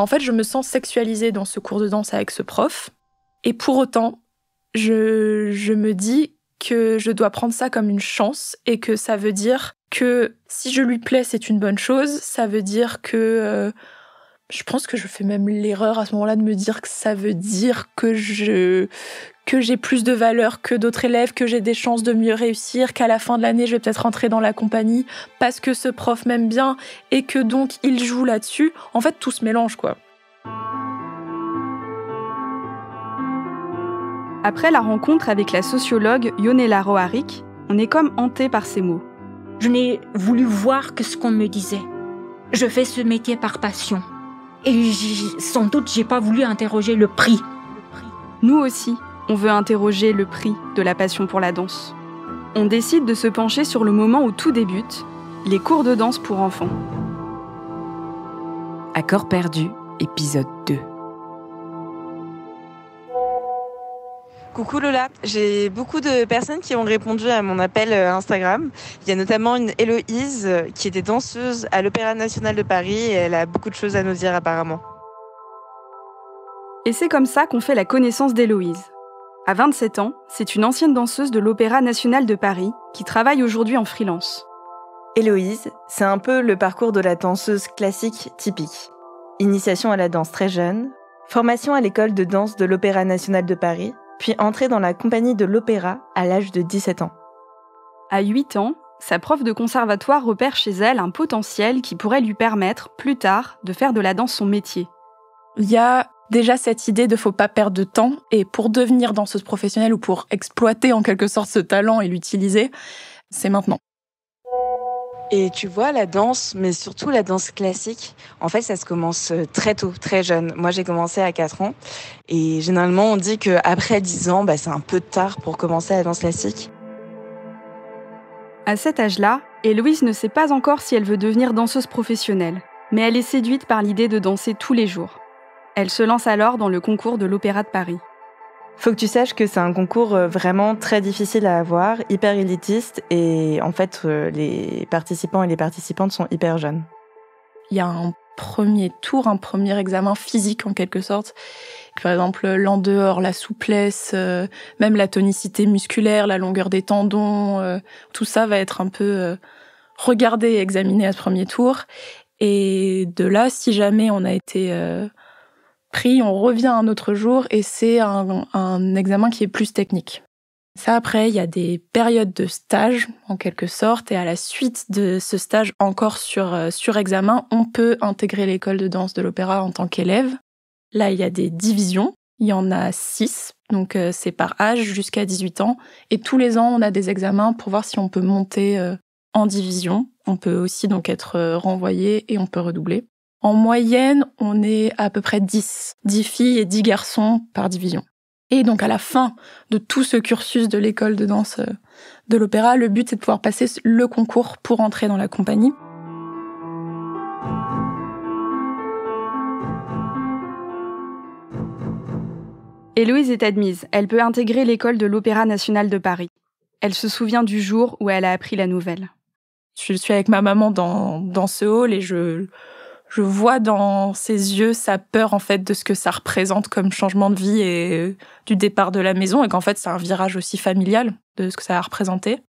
En fait, je me sens sexualisée dans ce cours de danse avec ce prof. Et pour autant, je me dis que je dois prendre ça comme une chance et que ça veut dire que si je lui plais, c'est une bonne chose. Ça veut dire que... je pense que je fais même l'erreur à ce moment-là de me dire que ça veut dire que j'ai plus de valeur que d'autres élèves, que j'ai des chances de mieux réussir, qu'à la fin de l'année, je vais peut-être rentrer dans la compagnie parce que ce prof m'aime bien et que donc il joue là-dessus. En fait, tout se mélange, quoi. Après la rencontre avec la sociologue Yonela Roharik, on est comme hanté par ces mots. Je n'ai voulu voir que ce qu'on me disait. Je fais ce métier par passion. Et sans doute, j'ai pas voulu interroger le prix. Nous aussi, on veut interroger le prix de la passion pour la danse. On décide de se pencher sur le moment où tout débute, les cours de danse pour enfants. Accord perdu, épisode 2. Coucou Lola, j'ai beaucoup de personnes qui ont répondu à mon appel Instagram. Il y a notamment une Héloïse qui était danseuse à l'Opéra National de Paris et elle a beaucoup de choses à nous dire apparemment. Et c'est comme ça qu'on fait la connaissance d'Héloïse. À 27 ans, c'est une ancienne danseuse de l'Opéra National de Paris qui travaille aujourd'hui en freelance. Héloïse, c'est un peu le parcours de la danseuse classique typique. Initiation à la danse très jeune, formation à l'école de danse de l'Opéra National de Paris, puis entrée dans la compagnie de l'opéra à l'âge de 17 ans. À 8 ans, sa prof de conservatoire repère chez elle un potentiel qui pourrait lui permettre, plus tard, de faire de la danse son métier. Il y a déjà cette idée de faut pas perdre de temps, et pour devenir danseuse professionnelle ou pour exploiter en quelque sorte ce talent et l'utiliser, c'est maintenant. Et tu vois, la danse, mais surtout la danse classique, en fait, ça se commence très tôt, très jeune. Moi, j'ai commencé à 4 ans. Et généralement, on dit qu'après 10 ans, c'est un peu tard pour commencer la danse classique. À cet âge-là, Héloïse ne sait pas encore si elle veut devenir danseuse professionnelle, mais elle est séduite par l'idée de danser tous les jours. Elle se lance alors dans le concours de l'Opéra de Paris. Faut que tu saches que c'est un concours vraiment très difficile à avoir, hyper élitiste, et en fait, les participants et les participantes sont hyper jeunes. Il y a un premier tour, un premier examen physique en quelque sorte. Par exemple, l'en-dehors, la souplesse, même la tonicité musculaire, la longueur des tendons, tout ça va être un peu regardé et examiné à ce premier tour. Et de là, si jamais on a été pris, on revient un autre jour et c'est un examen qui est plus technique. Ça, après, il y a des périodes de stage, en quelque sorte, et à la suite de ce stage encore sur examen, on peut intégrer l'école de danse de l'opéra en tant qu'élève. Là, il y a des divisions, il y en a 6, donc c'est par âge jusqu'à 18 ans, et tous les ans, on a des examens pour voir si on peut monter en division. On peut aussi donc être renvoyé et on peut redoubler. En moyenne, on est à peu près 10 filles et 10 garçons par division. Et donc, à la fin de tout ce cursus de l'école de danse de l'opéra, le but, c'est de pouvoir passer le concours pour entrer dans la compagnie. Héloïse est admise, elle peut intégrer l'école de l'Opéra National de Paris. Elle se souvient du jour où elle a appris la nouvelle. Je suis avec ma maman dans ce hall et je vois dans ses yeux sa peur en fait de ce que ça représente comme changement de vie et du départ de la maison et qu'en fait c'est un virage aussi familial de ce que ça a représenté.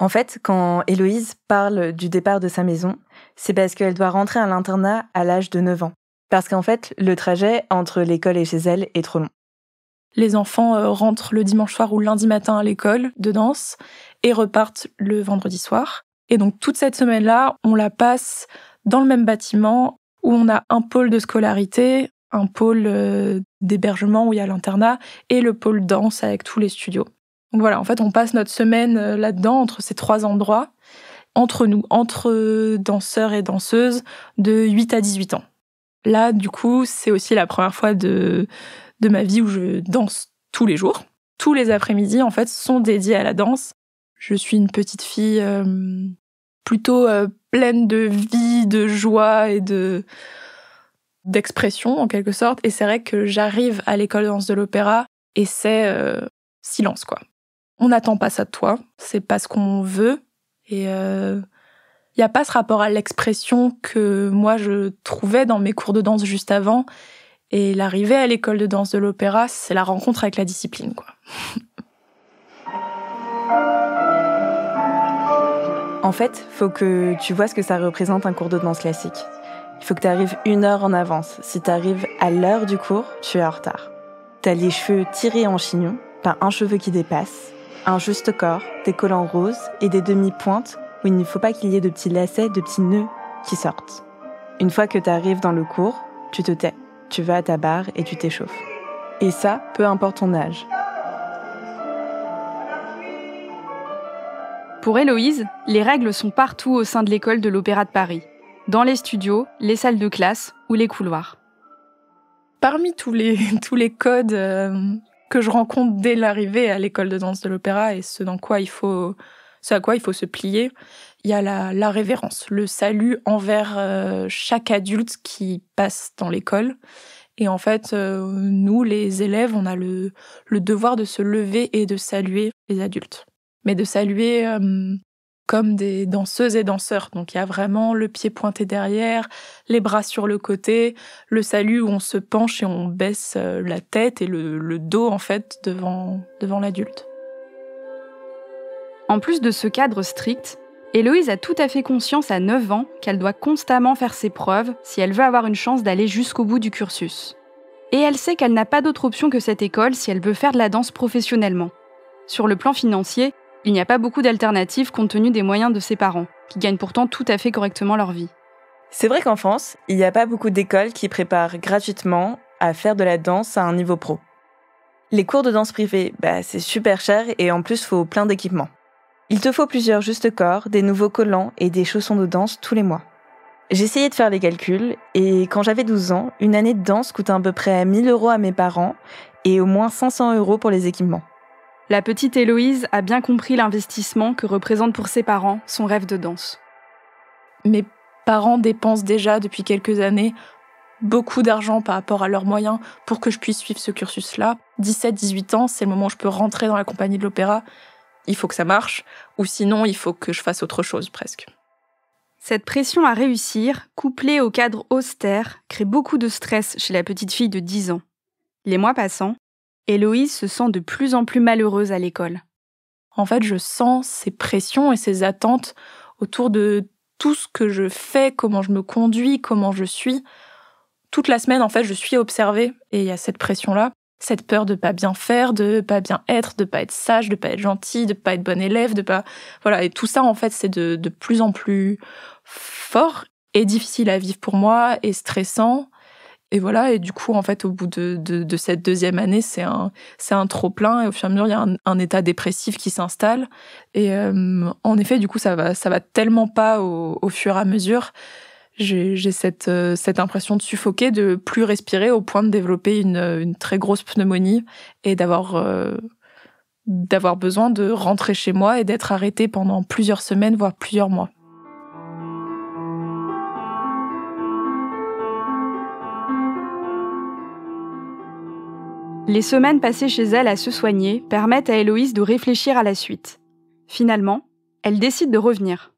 En fait, quand Héloïse parle du départ de sa maison, c'est parce qu'elle doit rentrer à l'internat à l'âge de 9 ans. Parce qu'en fait, le trajet entre l'école et chez elle est trop long. Les enfants rentrent le dimanche soir ou le lundi matin à l'école de danse et repartent le vendredi soir. Et donc toute cette semaine-là, on la passe dans le même bâtiment où on a un pôle de scolarité, un pôle d'hébergement où il y a l'internat et le pôle danse avec tous les studios. Donc voilà, en fait, on passe notre semaine là-dedans, entre ces 3 endroits, entre nous, entre danseurs et danseuses de 8 à 18 ans. Là, du coup, c'est aussi la première fois de ma vie où je danse tous les jours. Tous les après-midi, en fait, sont dédiés à la danse. Je suis une petite fille plutôt pleine de vie, de joie et d'expression, en quelque sorte. Et c'est vrai que j'arrive à l'école de danse de l'opéra et c'est silence, quoi. On n'attend pas ça de toi, c'est pas ce qu'on veut. Et Il n'y a pas ce rapport à l'expression que moi je trouvais dans mes cours de danse juste avant. Et l'arrivée à l'école de danse de l'opéra, c'est la rencontre avec la discipline, quoi. En fait, faut que tu vois ce que ça représente un cours de danse classique. Il faut que tu arrives 1 heure en avance. Si tu arrives à l'heure du cours, tu es en retard. T'as les cheveux tirés en chignon, pas un cheveu qui dépasse, un juste corps, des collants roses et des demi-pointes où il ne faut pas qu'il y ait de petits lacets, de petits nœuds qui sortent. Une fois que tu arrives dans le cours, tu te tais, tu vas à ta barre et tu t'échauffes. Et ça, peu importe ton âge. Pour Héloïse, les règles sont partout au sein de l'école de l'Opéra de Paris, dans les studios, les salles de classe ou les couloirs. Parmi tous les codes que je rencontre dès l'arrivée à l'école de danse de l'opéra et ce à quoi il faut se plier, il y a la révérence, le salut envers chaque adulte qui passe dans l'école. Et en fait, nous, les élèves, on a le devoir de se lever et de saluer les adultes. Mais de saluer comme des danseuses et danseurs. Donc il y a vraiment le pied pointé derrière, les bras sur le côté, le salut où on se penche et on baisse la tête et le dos en fait devant l'adulte. En plus de ce cadre strict, Héloïse a tout à fait conscience à 9 ans qu'elle doit constamment faire ses preuves si elle veut avoir une chance d'aller jusqu'au bout du cursus. Et elle sait qu'elle n'a pas d'autre option que cette école si elle veut faire de la danse professionnellement. Sur le plan financier, il n'y a pas beaucoup d'alternatives compte tenu des moyens de ses parents, qui gagnent pourtant tout à fait correctement leur vie. C'est vrai qu'en France, il n'y a pas beaucoup d'écoles qui préparent gratuitement à faire de la danse à un niveau pro. Les cours de danse privés, c'est super cher et en plus, faut plein d'équipements. Il te faut plusieurs justes corps, des nouveaux collants et des chaussons de danse tous les mois. J'ai essayé de faire les calculs et quand j'avais 12 ans, une année de danse coûte à peu près 1 000 € à mes parents et au moins 500 € pour les équipements. La petite Héloïse a bien compris l'investissement que représente pour ses parents son rêve de danse. Mes parents dépensent déjà depuis quelques années beaucoup d'argent par rapport à leurs moyens pour que je puisse suivre ce cursus-là. 17-18 ans, c'est le moment où je peux rentrer dans la compagnie de l'opéra. Il faut que ça marche, ou sinon il faut que je fasse autre chose presque. Cette pression à réussir, couplée au cadre austère, crée beaucoup de stress chez la petite fille de 10 ans. Les mois passant, Héloïse se sent de plus en plus malheureuse à l'école. En fait, je sens ces pressions et ces attentes autour de tout ce que je fais, comment je me conduis, comment je suis. Toute la semaine, en fait, je suis observée et il y a cette pression-là, cette peur de pas bien faire, de pas bien être, de pas être sage, de pas être gentil, de pas être bon élève, de pas... Voilà, et tout ça, en fait, c'est de plus en plus fort et difficile à vivre pour moi et stressant. Et voilà, et du coup, en fait, au bout de cette deuxième année, c'est un trop-plein, et au fur et à mesure, il y a un état dépressif qui s'installe. Et en effet, du coup, ça va tellement pas au fur et à mesure. J'ai cette impression de suffoquer, de plus respirer, au point de développer une très grosse pneumonie, et d'avoir besoin de rentrer chez moi et d'être arrêtée pendant plusieurs semaines, voire plusieurs mois. Les semaines passées chez elle à se soigner permettent à Héloïse de réfléchir à la suite. Finalement, elle décide de revenir.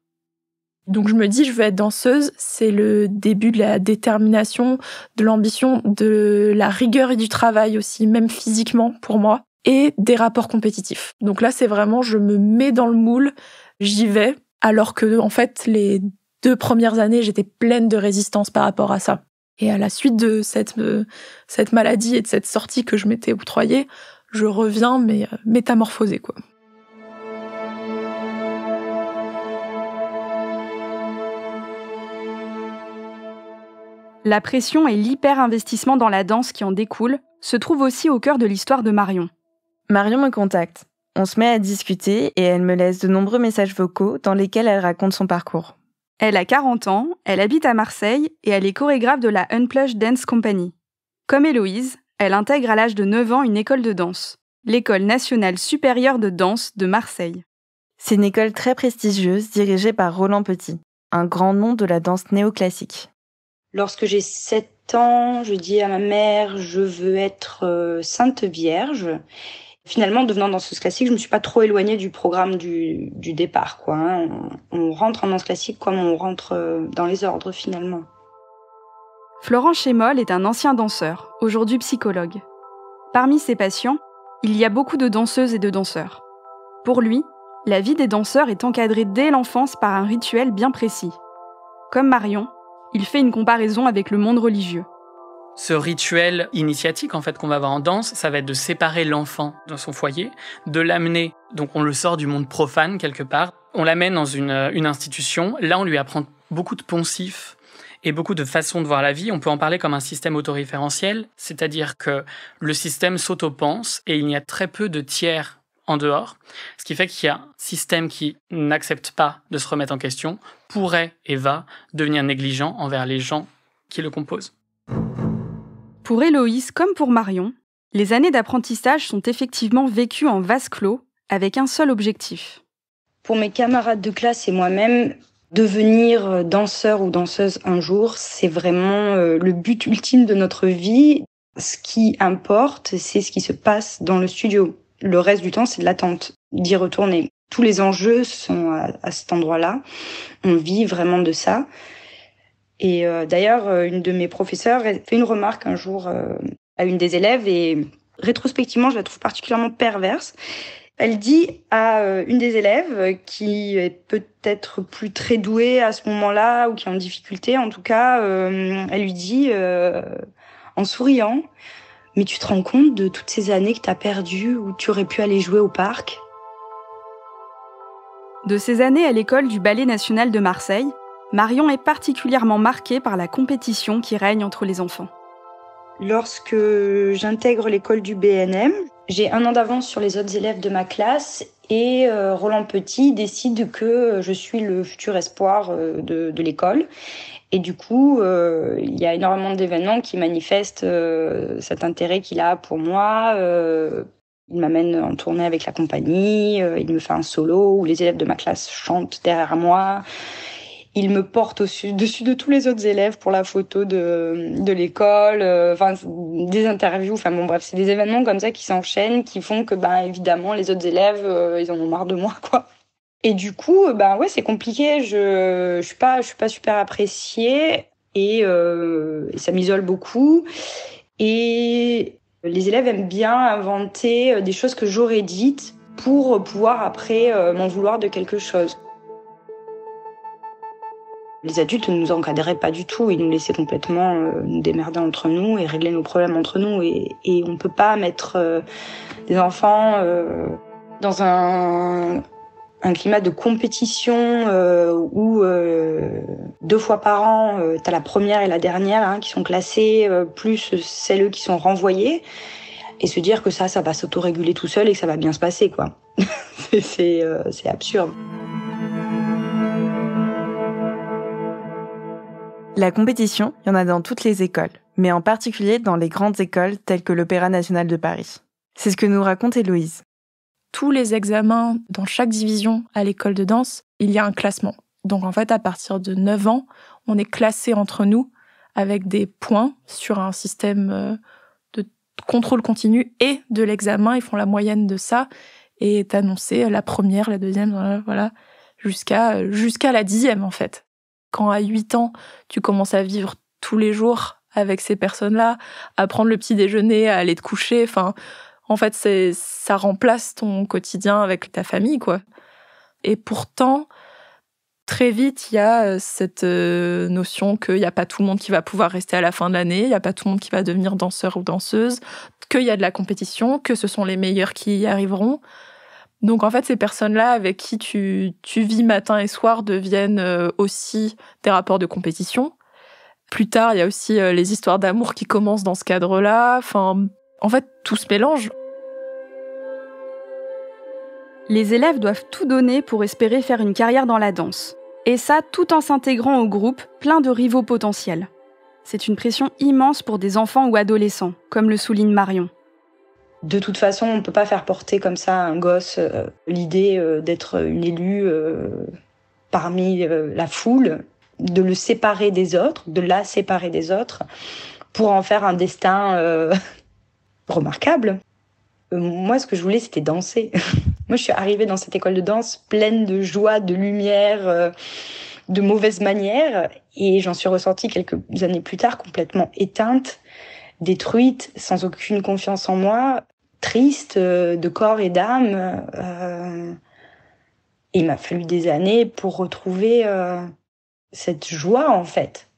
Donc je me dis, je veux être danseuse, c'est le début de la détermination, de l'ambition, de la rigueur et du travail aussi, même physiquement pour moi, et des rapports compétitifs. Donc là, c'est vraiment, je me mets dans le moule, j'y vais, alors que en fait, les 2 premières années, j'étais pleine de résistance par rapport à ça. Et à la suite de cette maladie et de cette sortie que je m'étais octroyée, je reviens, mais métamorphosée, quoi. La pression et l'hyper-investissement dans la danse qui en découle se trouvent aussi au cœur de l'histoire de Marion. Marion me contacte. On se met à discuter et elle me laisse de nombreux messages vocaux dans lesquels elle raconte son parcours. Elle a 40 ans, elle habite à Marseille et elle est chorégraphe de la Unplugged Dance Company. Comme Héloïse, elle intègre à l'âge de 9 ans une école de danse, l'École nationale supérieure de danse de Marseille. C'est une école très prestigieuse dirigée par Roland Petit, un grand nom de la danse néoclassique. Lorsque j'ai 7 ans, je dis à ma mère « je veux être Sainte Vierge ». Finalement, devenant danseuse classique, je me suis pas trop éloignée du programme du départ, quoi. On rentre en danse classique comme on rentre dans les ordres, finalement. Florent Chémol est un ancien danseur, aujourd'hui psychologue. Parmi ses patients, il y a beaucoup de danseuses et de danseurs. Pour lui, la vie des danseurs est encadrée dès l'enfance par un rituel bien précis. Comme Marion, il fait une comparaison avec le monde religieux. Ce rituel initiatique en fait qu'on va avoir en danse, ça va être de séparer l'enfant dans son foyer, de l'amener, donc on le sort du monde profane quelque part, on l'amène dans une institution, là on lui apprend beaucoup de poncifs et beaucoup de façons de voir la vie. On peut en parler comme un système autoréférentiel, c'est-à-dire que le système s'auto-pense et il y a très peu de tiers en dehors, ce qui fait qu'il y a un système qui n'accepte pas de se remettre en question, pourrait et va devenir négligent envers les gens qui le composent. Pour Héloïse comme pour Marion, les années d'apprentissage sont effectivement vécues en vase clos, avec un seul objectif. Pour mes camarades de classe et moi-même, devenir danseur ou danseuse un jour, c'est vraiment le but ultime de notre vie. Ce qui importe, c'est ce qui se passe dans le studio. Le reste du temps, c'est de l'attente, d'y retourner. Tous les enjeux sont à cet endroit-là. On vit vraiment de ça. Et d'ailleurs, une de mes professeurs a fait une remarque un jour à une des élèves et rétrospectivement, je la trouve particulièrement perverse. Elle dit à une des élèves qui est peut-être plus très douée à ce moment-là ou qui est en difficulté, en tout cas, elle lui dit en souriant « Mais tu te rends compte de toutes ces années que tu as perdues où tu aurais pu aller jouer au parc ?» De ces années à l'école du Ballet national de Marseille, Marion est particulièrement marquée par la compétition qui règne entre les enfants. Lorsque j'intègre l'école du BNM, j'ai 1 an d'avance sur les autres élèves de ma classe et Roland Petit décide que je suis le futur espoir de l'école. Et du coup, il y a énormément d'événements qui manifestent cet intérêt qu'il a pour moi. Il m'amène en tournée avec la compagnie, il me fait un solo où les élèves de ma classe chantent derrière moi. Il me porte dessus de tous les autres élèves pour la photo de l'école, des interviews, bref, c'est des événements comme ça qui s'enchaînent, qui font que, évidemment, les autres élèves, ils en ont marre de moi, quoi. Et du coup, c'est compliqué, je suis pas super appréciée et ça m'isole beaucoup. Et les élèves aiment bien inventer des choses que j'aurais dites pour pouvoir après m'en vouloir de quelque chose. Les adultes ne nous encadraient pas du tout, ils nous laissaient complètement nous démerder entre nous et régler nos problèmes entre nous. Et on ne peut pas mettre des enfants dans un climat de compétition où 2 fois par an, tu as la première et la dernière qui sont classées, plus celles qui sont renvoyées, et se dire que ça va s'autoréguler tout seul et que ça va bien se passer, quoi. C'est absurde. La compétition, il y en a dans toutes les écoles, mais en particulier dans les grandes écoles telles que l'Opéra national de Paris. C'est ce que nous raconte Héloïse. Tous les examens dans chaque division à l'école de danse, il y a un classement. Donc en fait, à partir de 9 ans, on est classés entre nous avec des points sur un système de contrôle continu et de l'examen. Ils font la moyenne de ça et est annoncé la première, la deuxième, voilà, jusqu'à la 10e en fait. Quand à 8 ans, tu commences à vivre tous les jours avec ces personnes-là, à prendre le petit déjeuner, à aller te coucher, en fait, ça remplace ton quotidien avec ta famille, quoi. Et pourtant, très vite, il y a cette notion qu'il n'y a pas tout le monde qui va pouvoir rester à la fin de l'année, il n'y a pas tout le monde qui va devenir danseur ou danseuse, qu'il y a de la compétition, que ce sont les meilleurs qui y arriveront. Donc en fait, ces personnes-là avec qui tu vis matin et soir deviennent aussi des rapports de compétition. Plus tard, il y a aussi les histoires d'amour qui commencent dans ce cadre-là. En fait, tout se mélange. Les élèves doivent tout donner pour espérer faire une carrière dans la danse. Et ça, tout en s'intégrant au groupe plein de rivaux potentiels. C'est une pression immense pour des enfants ou adolescents, comme le souligne Marion. De toute façon, on ne peut pas faire porter comme ça à un gosse l'idée d'être une élue parmi la foule, de le séparer des autres, de la séparer des autres, pour en faire un destin remarquable. Moi, ce que je voulais, c'était danser. Moi, je suis arrivée dans cette école de danse pleine de joie, de lumière, de mauvaises manières. Et j'en suis ressortie quelques années plus tard complètement éteinte, détruite, sans aucune confiance en moi, triste de corps et d'âme. Et il m'a fallu des années pour retrouver cette joie, en fait.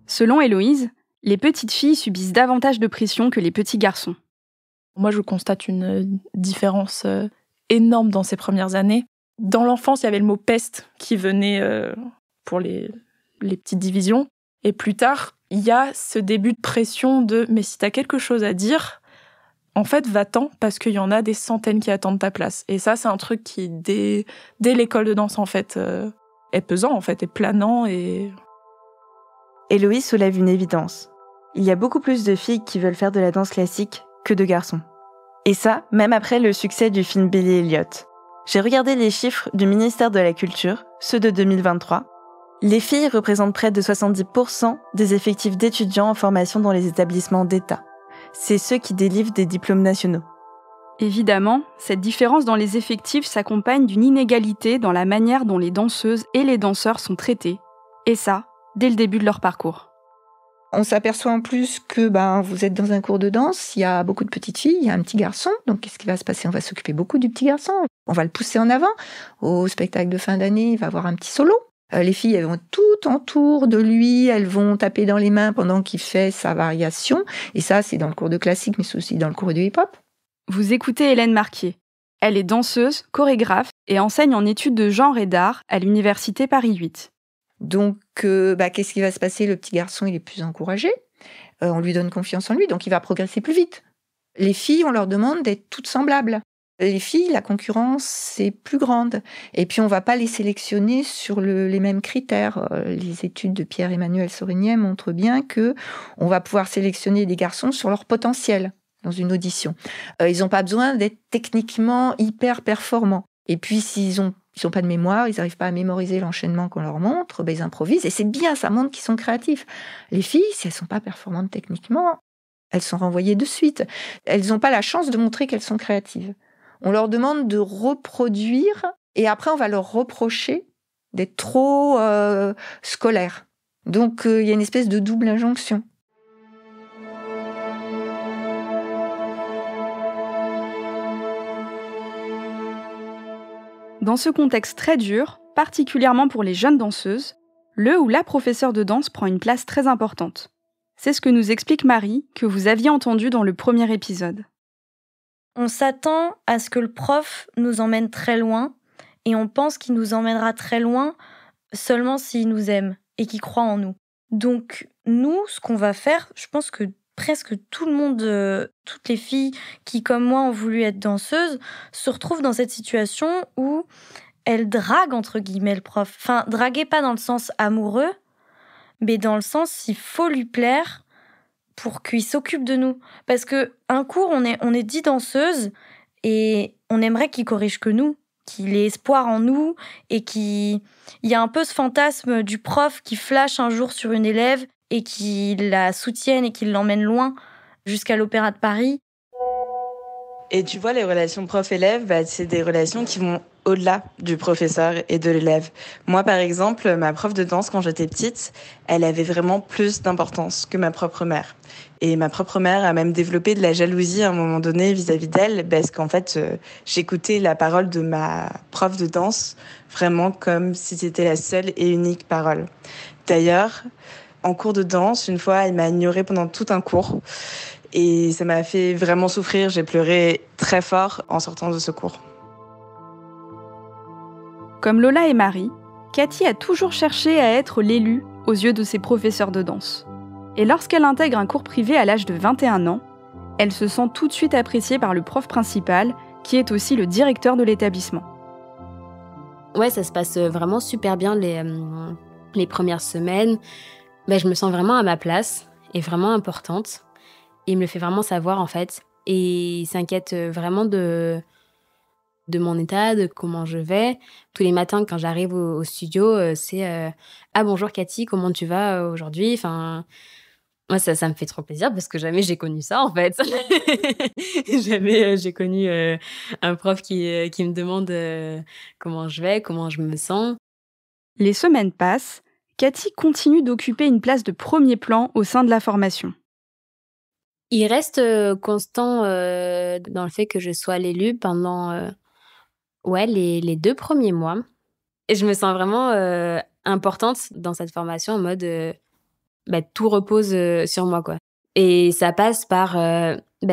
Selon Héloïse, les petites filles subissent davantage de pression que les petits garçons. Moi, je constate une différence énorme dans ces premières années. Dans l'enfance, il y avait le mot peste qui venait pour les petites divisions. Et plus tard, il y a ce début de pression de « mais si t'as quelque chose à dire, en fait, va-t'en parce qu'il y en a des centaines qui attendent ta place. » Et ça, c'est un truc qui, dès l'école de danse, en fait, est pesant, en fait, est planant. Et Héloïse soulève une évidence. Il y a beaucoup plus de filles qui veulent faire de la danse classique que de garçons. Et ça, même après le succès du film Billy Elliot. J'ai regardé les chiffres du ministère de la Culture, ceux de 2023. Les filles représentent près de 70% des effectifs d'étudiants en formation dans les établissements d'État. C'est ceux qui délivrent des diplômes nationaux. Évidemment, cette différence dans les effectifs s'accompagne d'une inégalité dans la manière dont les danseuses et les danseurs sont traités. Et ça, dès le début de leur parcours. On s'aperçoit en plus que vous êtes dans un cours de danse, il y a beaucoup de petites filles, il y a un petit garçon. Donc qu'est-ce qui va se passer ? On va s'occuper beaucoup du petit garçon. On va le pousser en avant. Au spectacle de fin d'année, il va avoir un petit solo. Les filles, elles vont tout autour de lui, elles vont taper dans les mains pendant qu'il fait sa variation. Et ça, c'est dans le cours de classique, mais c'est aussi dans le cours de hip-hop. Vous écoutez Hélène Marquier. Elle est danseuse, chorégraphe et enseigne en études de genre et d'art à l'université Paris 8. Donc, qu'est-ce qui va se passer ? Le petit garçon, il est plus encouragé. On lui donne confiance en lui, donc il va progresser plus vite. Les filles, on leur demande d'être toutes semblables. Les filles, la concurrence, c'est plus grande. Et puis, on ne va pas les sélectionner sur les mêmes critères. Les études de Pierre-Emmanuel Sorignet montrent bien qu'on va pouvoir sélectionner des garçons sur leur potentiel dans une audition. Ils n'ont pas besoin d'être techniquement hyper performants. Et puis, s'ils n'ont pas de mémoire, ils n'arrivent pas à mémoriser l'enchaînement qu'on leur montre, ils improvisent. Et c'est bien, ça montre qu'ils sont créatifs. Les filles, si elles ne sont pas performantes techniquement, elles sont renvoyées de suite. Elles n'ont pas la chance de montrer qu'elles sont créatives. On leur demande de reproduire et après, on va leur reprocher d'être trop scolaires. Donc, il y a une espèce de double injonction. Dans ce contexte très dur, particulièrement pour les jeunes danseuses, le ou la professeure de danse prend une place très importante. C'est ce que nous explique Marie, que vous aviez entendu dans le premier épisode. On s'attend à ce que le prof nous emmène très loin, et on pense qu'il nous emmènera très loin seulement s'il nous aime et qu'il croit en nous. Donc nous, ce qu'on va faire, je pense que presque tout le monde, toutes les filles qui, comme moi, ont voulu être danseuses, se retrouvent dans cette situation où elles draguent, entre guillemets, le prof. Enfin, draguer pas dans le sens amoureux, mais dans le sens, il faut lui plaire pour qu'il s'occupe de nous. Parce que un cours, on est 10 danseuses et on aimerait qu'il corrige que nous, qu'il ait espoir en nous et il y a un peu ce fantasme du prof qui flash un jour sur une élève et qui la soutienne et qui l'emmène loin jusqu'à l'Opéra de Paris. Et tu vois, les relations prof-élève, c'est des relations qui vont au-delà du professeur et de l'élève. Moi, par exemple, ma prof de danse, quand j'étais petite, elle avait vraiment plus d'importance que ma propre mère. Et ma propre mère a même développé de la jalousie à un moment donné vis-à-vis d'elle, parce qu'en fait, j'écoutais la parole de ma prof de danse vraiment comme si c'était la seule et unique parole. D'ailleurs, en cours de danse, une fois, elle m'a ignorée pendant tout un cours. Et ça m'a fait vraiment souffrir. J'ai pleuré très fort en sortant de ce cours. Comme Lola et Marie, Cathy a toujours cherché à être l'élue aux yeux de ses professeurs de danse. Et lorsqu'elle intègre un cours privé à l'âge de 21 ans, elle se sent tout de suite appréciée par le prof principal, qui est aussi le directeur de l'établissement. Ouais, ça se passe vraiment super bien les premières semaines. Je me sens vraiment à ma place et vraiment importante. Et il me le fait vraiment savoir, en fait. Et il s'inquiète vraiment de mon état, de comment je vais. Tous les matins, quand j'arrive au studio, c'est « Ah, bonjour Cathy, comment tu vas aujourd'hui ?» Moi, ça me fait trop plaisir parce que jamais j'ai connu ça, en fait. Jamais j'ai connu un prof qui me demande comment je vais, comment je me sens. Les semaines passent, Cathy continue d'occuper une place de premier plan au sein de la formation. Il reste constant dans le fait que je sois l'élue pendant les 2 premiers mois. Et je me sens vraiment importante dans cette formation en mode tout repose sur moi, quoi. Et ça passe par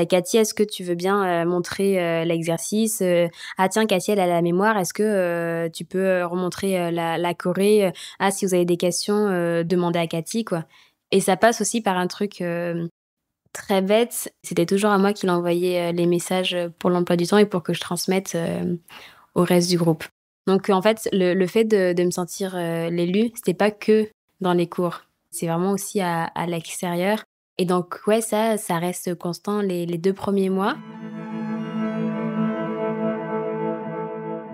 Cathy, est-ce que tu veux bien montrer l'exercice Ah tiens, Cathy, elle a la mémoire, est-ce que tu peux remontrer la choré Ah, si vous avez des questions, demandez à Cathy, quoi. Et ça passe aussi par un truc très bête. C'était toujours à moi qu'il envoyait les messages pour l'emploi du temps et pour que je transmette au reste du groupe. Donc en fait, le fait de me sentir l'élue, c'était pas que dans les cours. C'est vraiment aussi à l'extérieur. Et donc, ouais, ça reste constant les 2 premiers mois.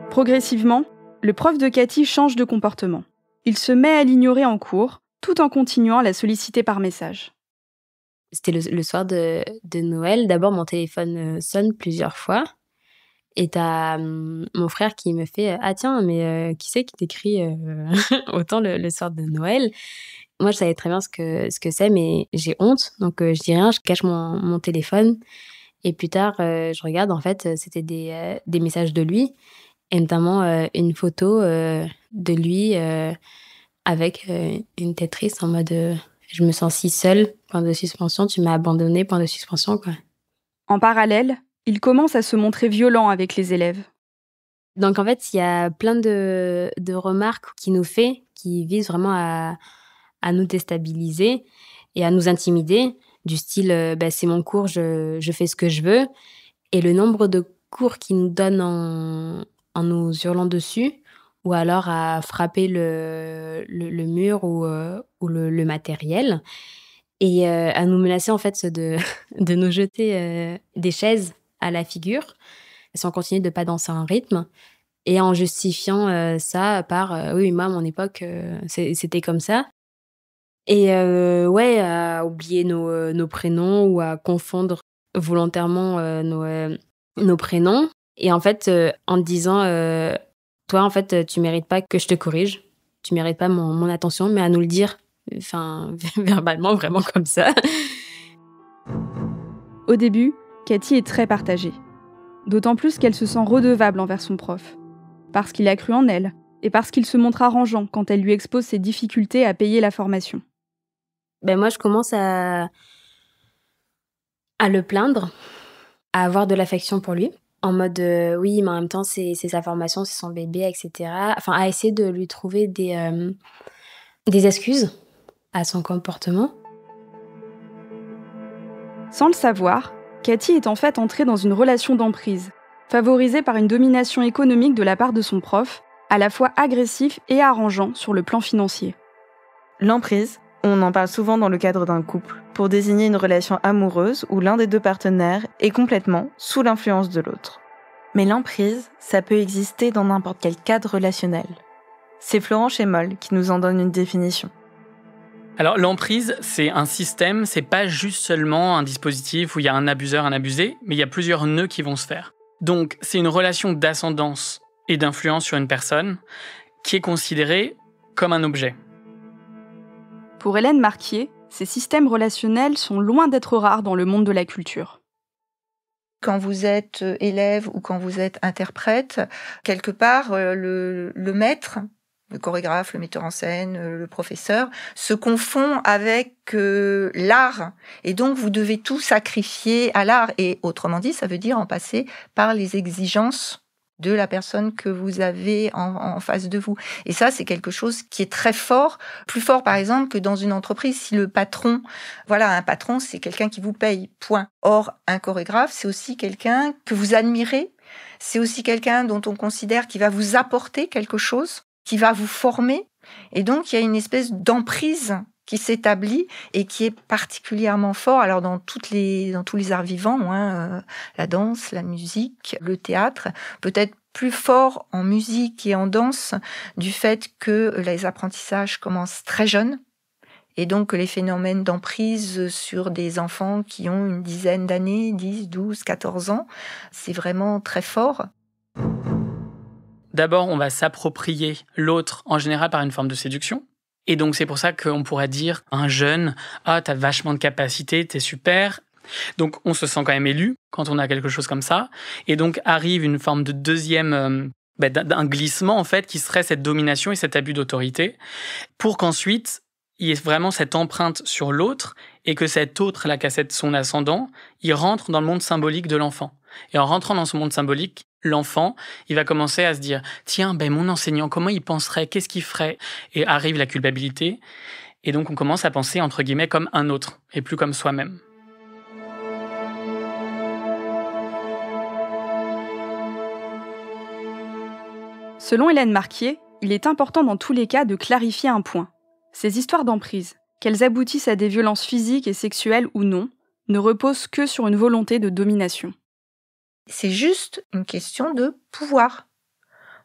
Progressivement, le prof de Cathy change de comportement. Il se met à l'ignorer en cours, tout en continuant à la solliciter par message. C'était le soir de Noël. D'abord, mon téléphone sonne plusieurs fois. Et t'as mon frère qui me fait « Ah tiens, mais qui c'est qui t'écrit autant le soir de Noël ?» Moi, je savais très bien ce que c'est, mais j'ai honte. Donc, je dis rien, je cache mon téléphone. Et plus tard, je regarde, en fait, c'était des messages de lui. Et notamment une photo de lui avec une tête triste en mode je me sens si seule, point de suspension, tu m'as abandonnée, point de suspension, quoi. En parallèle, il commence à se montrer violent avec les élèves. Donc, en fait, il y a plein de remarques qu'il nous fait qui visent vraiment à nous déstabiliser et à nous intimider, du style c'est mon cours, je fais ce que je veux. Et le nombre de cours qu'il nous donne en nous hurlant dessus, ou alors à frapper le mur ou le matériel, et à nous menacer en fait de nous jeter des chaises à la figure, sans continuer de pas danser en rythme, et en justifiant ça par oui, moi à mon époque c'était comme ça. Et à oublier nos prénoms ou à confondre volontairement nos prénoms. Et en fait, en te disant toi, en fait, tu mérites pas que je te corrige, tu mérites pas mon attention, mais à nous le dire, enfin, verbalement, vraiment comme ça. Au début, Cathy est très partagée. D'autant plus qu'elle se sent redevable envers son prof. Parce qu'il a cru en elle, et parce qu'il se montre arrangeant quand elle lui expose ses difficultés à payer la formation. Moi, je commence à le plaindre, à avoir de l'affection pour lui. En mode, oui, mais en même temps, c'est sa formation, c'est son bébé, etc. Enfin, à essayer de lui trouver des excuses à son comportement. Sans le savoir, Cathy est en fait entrée dans une relation d'emprise, favorisée par une domination économique de la part de son prof, à la fois agressif et arrangeant sur le plan financier. L'emprise, on en parle souvent dans le cadre d'un couple, pour désigner une relation amoureuse où l'un des deux partenaires est complètement sous l'influence de l'autre. Mais l'emprise, ça peut exister dans n'importe quel cadre relationnel. C'est Florent Chémol qui nous en donne une définition. Alors l'emprise, c'est un système, c'est pas juste seulement un dispositif où il y a un abuseur, un abusé, mais il y a plusieurs nœuds qui vont se faire. Donc c'est une relation d'ascendance et d'influence sur une personne qui est considérée comme un objet. Pour Hélène Marquier, ces systèmes relationnels sont loin d'être rares dans le monde de la culture. Quand vous êtes élève ou quand vous êtes interprète, quelque part, le maître, le chorégraphe, le metteur en scène, le professeur, se confond avec l'art. Et donc, vous devez tout sacrifier à l'art. Et autrement dit, ça veut dire en passer par les exigences de la personne que vous avez en face de vous. Et ça, c'est quelque chose qui est très fort, plus fort par exemple que dans une entreprise. Si le patron, un patron, c'est quelqu'un qui vous paye, point. Or, un chorégraphe, c'est aussi quelqu'un que vous admirez, c'est aussi quelqu'un dont on considère qu'il va vous apporter quelque chose, qui va vous former. Et donc, il y a une espèce d'emprise qui s'établit et qui est particulièrement fort. Alors dans tous les arts vivants, la danse, la musique, le théâtre, peut-être plus fort en musique et en danse du fait que les apprentissages commencent très jeunes Et donc, les phénomènes d'emprise sur des enfants qui ont une dizaine d'années, 10, 12, 14 ans, c'est vraiment très fort. D'abord, on va s'approprier l'autre, en général par une forme de séduction. Et donc, c'est pour ça qu'on pourrait dire à un jeune « Ah, t'as vachement de capacité, t'es super ». Donc, on se sent quand même élu quand on a quelque chose comme ça. Et donc, arrive une forme de deuxième... d'un glissement, en fait, qui serait cette domination et cet abus d'autorité, pour qu'ensuite, il y ait vraiment cette empreinte sur l'autre et que cet autre, là, qui a son ascendant, il rentre dans le monde symbolique de l'enfant. Et en rentrant dans ce monde symbolique, l'enfant, il va commencer à se dire « Tiens, mon enseignant, comment il penserait? Qu'est-ce qu'il ferait ?» Et arrive la culpabilité. Et donc, on commence à penser, entre guillemets, comme un autre et plus comme soi-même. Selon Hélène Marquier, il est important dans tous les cas de clarifier un point. Ces histoires d'emprise, qu'elles aboutissent à des violences physiques et sexuelles ou non, ne reposent que sur une volonté de domination. C'est juste une question de pouvoir.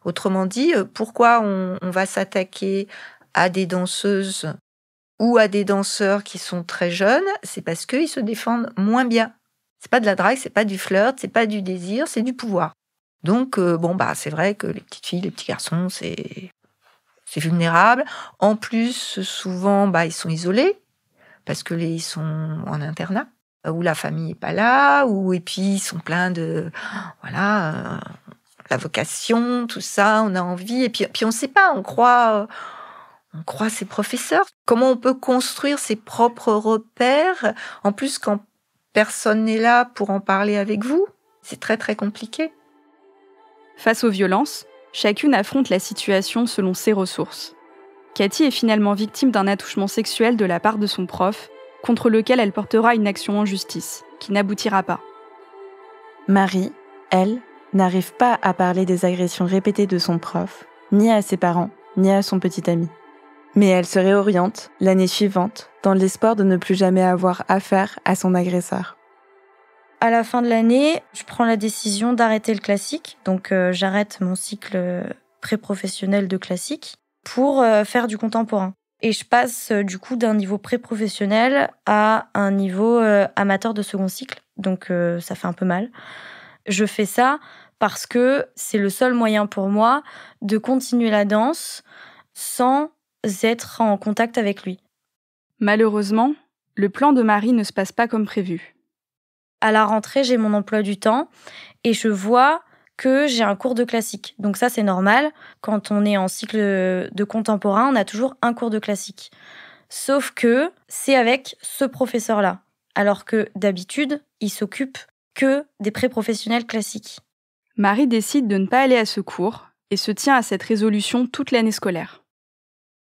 Autrement dit, pourquoi on va s'attaquer à des danseuses ou à des danseurs qui sont très jeunes? C'est parce qu'ils se défendent moins bien. C'est pas de la drague, c'est pas du flirt, c'est pas du désir, c'est du pouvoir. Donc, c'est vrai que les petites filles, les petits garçons, c'est vulnérable. En plus, souvent, ils sont isolés parce que ils sont en internat où la famille n'est pas là, et puis ils sont pleins de la vocation, tout ça, on a envie, et puis on ne sait pas, on croit ses professeurs. Comment on peut construire ses propres repères, en plus quand personne n'est là pour en parler avec vous? C'est très très compliqué. Face aux violences, chacune affronte la situation selon ses ressources. Cathy est finalement victime d'un attouchement sexuel de la part de son prof, contre lequel elle portera une action en justice, qui n'aboutira pas. Marie, elle, n'arrive pas à parler des agressions répétées de son prof, ni à ses parents, ni à son petit ami. Mais elle se réoriente, l'année suivante, dans l'espoir de ne plus jamais avoir affaire à son agresseur. À la fin de l'année, je prends la décision d'arrêter le classique. Donc, j'arrête mon cycle pré-professionnel de classique pour faire du contemporain. Et je passe du coup d'un niveau pré-professionnel à un niveau amateur de second cycle. Donc, ça fait un peu mal. Je fais ça parce que c'est le seul moyen pour moi de continuer la danse sans être en contact avec lui. Malheureusement, le plan de Marie ne se passe pas comme prévu. À la rentrée, j'ai mon emploi du temps et je vois que j'ai un cours de classique. Donc ça, c'est normal. Quand on est en cycle de contemporain, on a toujours un cours de classique. Sauf que c'est avec ce professeur-là. Alors que d'habitude, il s'occupe que des pré-professionnels classiques. Marie décide de ne pas aller à ce cours et se tient à cette résolution toute l'année scolaire.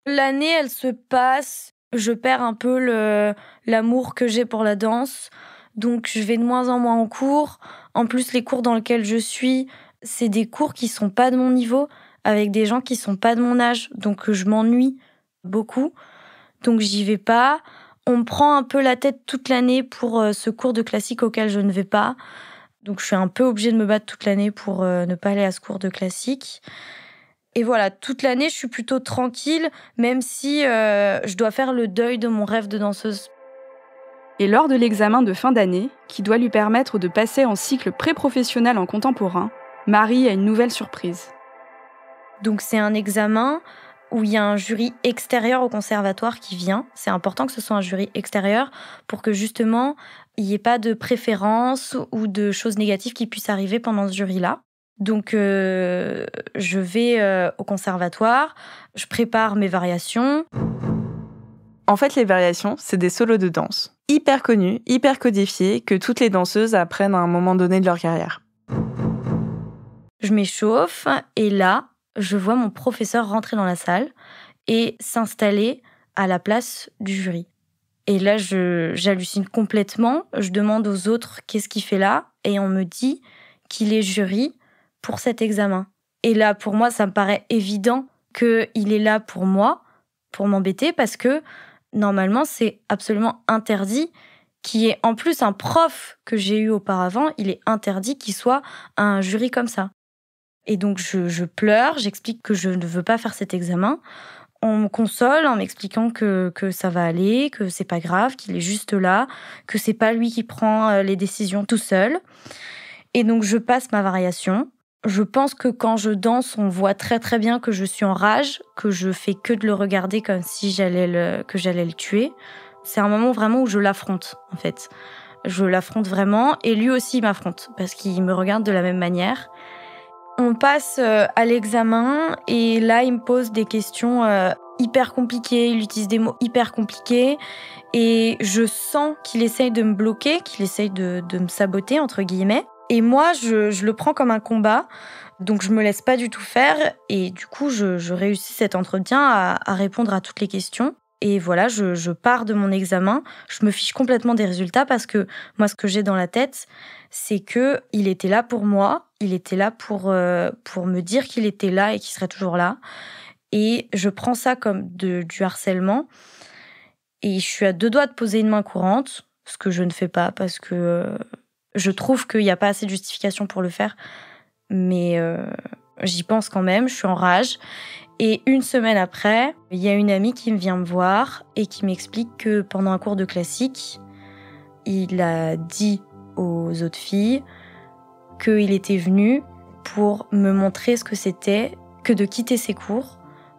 L'année, elle se passe. Je perds un peu l'amour que j'ai pour la danse. Donc, je vais de moins en moins en cours. En plus, les cours dans lesquels je suis, c'est des cours qui sont pas de mon niveau, avec des gens qui sont pas de mon âge. Donc, je m'ennuie beaucoup. Donc, j'y vais pas. On me prend un peu la tête toute l'année pour ce cours de classique auquel je ne vais pas. Donc, je suis un peu obligée de me battre toute l'année pour ne pas aller à ce cours de classique. Et voilà, toute l'année, je suis plutôt tranquille, même si je dois faire le deuil de mon rêve de danseuse. Et lors de l'examen de fin d'année, qui doit lui permettre de passer en cycle pré-professionnel en contemporain, Marie a une nouvelle surprise. Donc c'est un examen où il y a un jury extérieur au conservatoire qui vient. C'est important que ce soit un jury extérieur pour que justement, il n'y ait pas de préférence ou de choses négatives qui puissent arriver pendant ce jury-là. Donc je vais au conservatoire, je prépare mes variations. En fait, les variations, c'est des solos de danse, hyper connus, hyper codifiés, que toutes les danseuses apprennent à un moment donné de leur carrière. Je m'échauffe, et là, je vois mon professeur rentrer dans la salle et s'installer à la place du jury. Et là, j'hallucine complètement, je demande aux autres qu'est-ce qu'il fait là, et on me dit qu'il est jury pour cet examen. Et là, pour moi, ça me paraît évident qu'il est là pour moi, pour m'embêter, parce que normalement, c'est absolument interdit qu'il y ait en plus un prof que j'ai eu auparavant, il est interdit qu'il soit un jury comme ça. Et donc, je pleure, j'explique que je ne veux pas faire cet examen. On me console en m'expliquant que ça va aller, que c'est pas grave, qu'il est juste là, que c'est pas lui qui prend les décisions tout seul. Et donc je passe ma variation. Je pense que quand je danse, on voit très très bien que je suis en rage, que je fais que de le regarder comme si j'allais le tuer. C'est un moment vraiment où je l'affronte, en fait. Je l'affronte vraiment, et lui aussi m'affronte, parce qu'il me regarde de la même manière. On passe à l'examen, et là, il me pose des questions hyper compliquées, il utilise des mots hyper compliqués, et je sens qu'il essaye de me bloquer, qu'il essaye de me saboter, entre guillemets. Et moi, je le prends comme un combat, donc je me laisse pas du tout faire, et du coup, je réussis cet entretien à répondre à toutes les questions. Et voilà, je pars de mon examen, je me fiche complètement des résultats parce que moi, ce que j'ai dans la tête, c'est que il était là pour moi, il était là pour me dire qu'il était là et qu'il serait toujours là. Et je prends ça comme du harcèlement. Et je suis à 2 doigts de poser une main courante, ce que je ne fais pas parce que je trouve qu'il n'y a pas assez de justification pour le faire. Mais j'y pense quand même, je suis en rage. Et 1 semaine après, il y a une amie qui vient me voir et qui m'explique que pendant un cours de classique, il a dit aux autres filles qu'il était venu pour me montrer ce que c'était que de quitter ses cours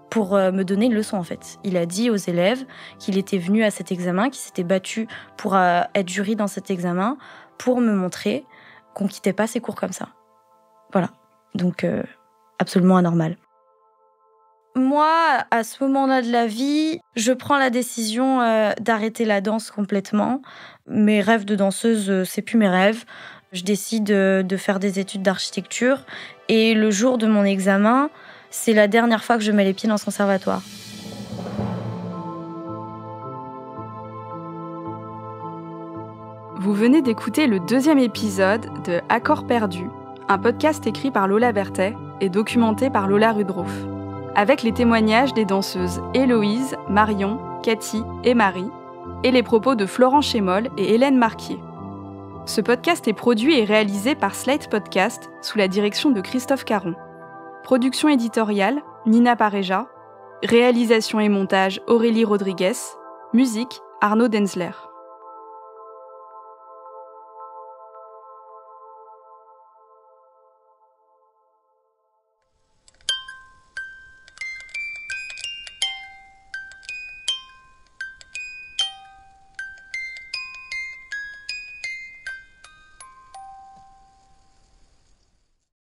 pour me donner une leçon en fait. Il a dit aux élèves qu'il était venu à cet examen, qu'il s'était battu pour être jury dans cet examen, pour me montrer qu'on quittait pas ses cours comme ça. Voilà. Donc absolument anormal. Moi, à ce moment-là de la vie, je prends la décision d'arrêter la danse complètement. Mes rêves de danseuse, c'est plus mes rêves. Je décide de faire des études d'architecture. Et le jour de mon examen, c'est la dernière fois que je mets les pieds dans ce conservatoire. Vous venez d'écouter le 2e épisode de Accords perdus, un podcast écrit par Lola Berthet et documenté par Lola Rudroff, avec les témoignages des danseuses Héloïse, Marion, Cathy et Marie, et les propos de Florent Chémol et Hélène Marquier. Ce podcast est produit et réalisé par Slate Podcast sous la direction de Christophe Caron. Production éditoriale, Nina Pareja. Réalisation et montage, Aurélie Rodriguez. Musique, Arnaud Denzler.